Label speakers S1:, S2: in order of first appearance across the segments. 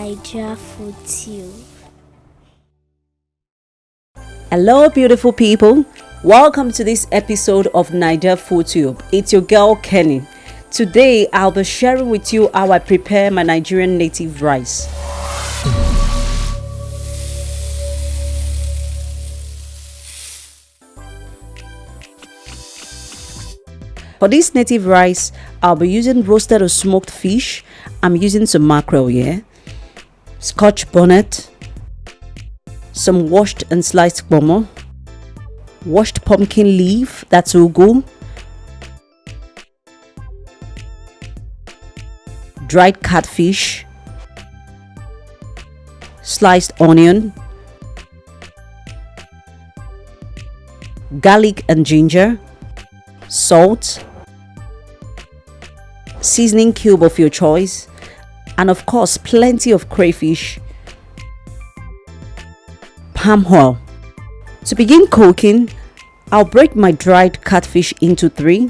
S1: NaijaFoodTube.
S2: Hello beautiful people, welcome to this episode of NaijaFoodTube. It's your girl Kenny. Today I'll be sharing with you how I prepare my Nigerian native rice. For this native rice, I'll be using roasted or smoked fish. I'm using some mackerel here, scotch bonnet, some washed and sliced pomo, washed pumpkin leaf, that's ugu, dried catfish, sliced onion, garlic and ginger, salt, seasoning cube of your choice, and of course plenty of crayfish, palm oil. To begin cooking, I'll break my dried catfish into 3.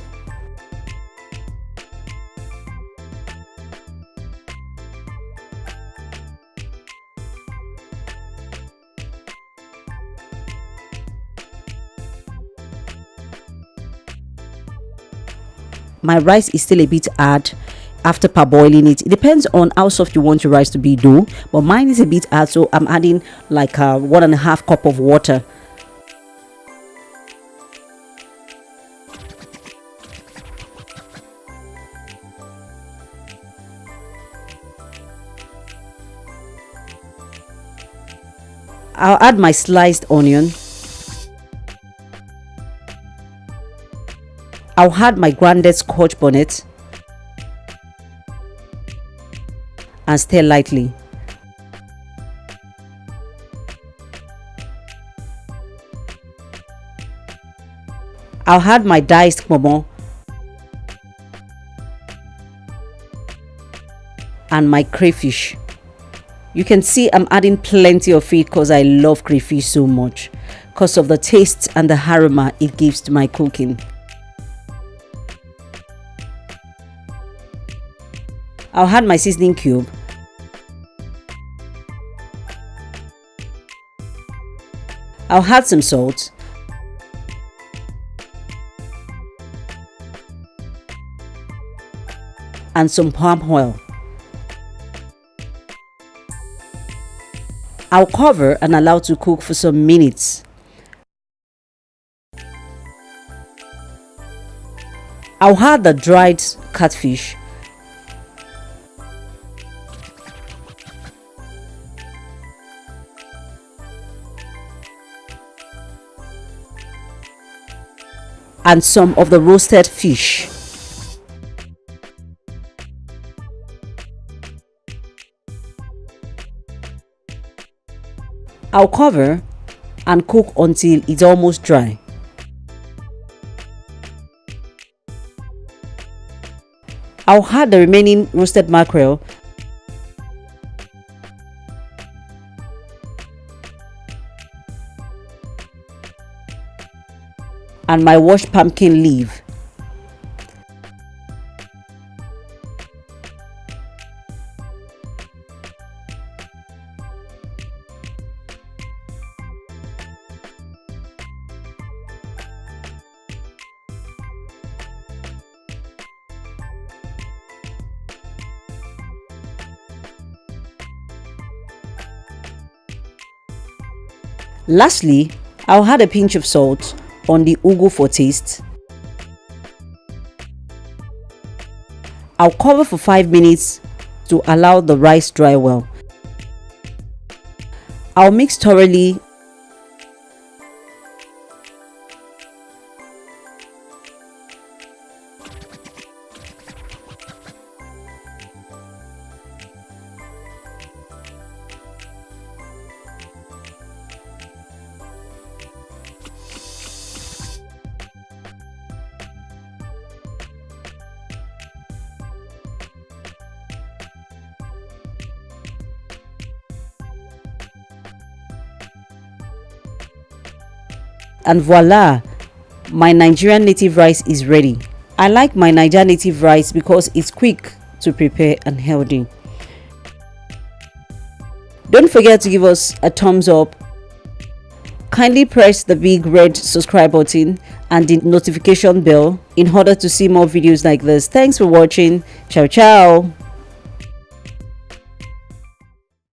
S2: My rice is still a bit hard after parboiling it. It depends on how soft you want your rice to be though, but mine is a bit hard, so I'm adding like 1.5 cup of water. I'll add my sliced onion. I'll add my grounded scotch bonnet and stir lightly. I'll add my diced pomo and my crayfish. You can see I'm adding plenty of it because I love crayfish so much because of the taste and the aroma it gives to my cooking. I'll add my seasoning cube. I'll add some salt. And some palm oil. I'll cover and allow to cook for some minutes. I'll add the dried catfish. And some of the roasted fish. I'll cover and cook until it's almost dry. I'll add the remaining roasted mackerel and my washed pumpkin leaf. Lastly, I'll add a pinch of salt on the ugu for taste. I'll cover for 5 minutes to allow the rice dry well. I'll mix thoroughly. And voila, my Nigerian native rice is ready. I like my Nigerian native rice because it's quick to prepare and healthy. Don't forget to give us a thumbs up. Kindly press the big red subscribe button and the notification bell in order to see more videos like this. Thanks for watching. Ciao ciao.